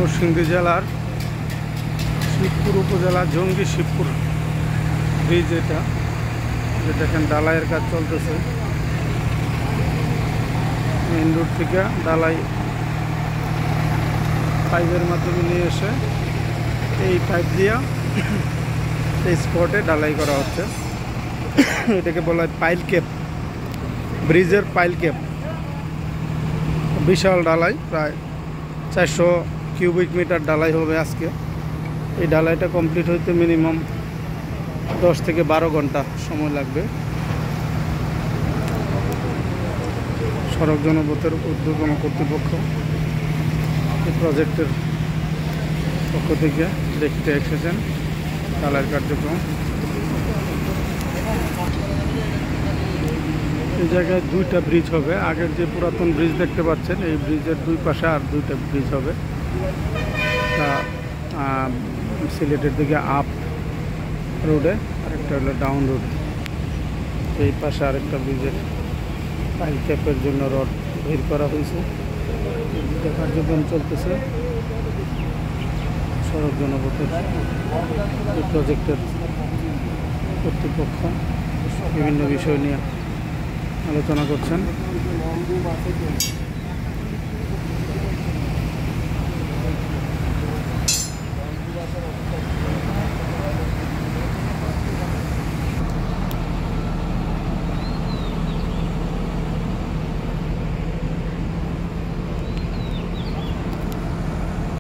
নরসিংদী জেলার শিবপুর উপজেলার জঙ্গি শিবপুর ব্রিজ এটা, যে দেখেন ঢালাইয়ের কাজ চলতেছে। মেইন রোড থেকে ঢালাই পাইপের মাধ্যমে নিয়ে এসে এই পাইপ দিয়া এই স্পটে ঢালাই করা হচ্ছে। এটাকে বলা হয় পাইল ক্যাপ, ব্রিজের পাইল ক্যাপ। বিশাল ঢালাই, প্রায় 400 কিউবিক মিটার ঢালাই হবে আজকে। এই ঢালাইটা কমপ্লিট হইতে মিনিমাম 10 থেকে 12 ঘন্টা সময় লাগবে। সড়ক জনপথের ঊর্ধ্বতন কর্তৃপক্ষ এই প্রজেক্টের পক্ষ থেকে দেখতে এসেছেন ঢালাইয়ের কার্যক্রম। এই জায়গায় 2টা ব্রিজ হবে। আগের যে পুরাতন ব্রিজ দেখতে পাচ্ছেন, এই ব্রিজের 2 পাশে আর 2টা ব্রিজ হবে। তা সিলেটের দিকে আপ রোডে, আরেকটা হলো ডাউন রোডে। এই পাশে আরেকটা ব্রিজের পাইল ক্যাপের জন্য রড বের করা হয়েছে। কার্যক্রম চলতেছে সড়ক জনপথের এই প্রজেক্টের কর্তৃপক্ষ বিভিন্ন বিষয় নিয়ে আলোচনা করছেন।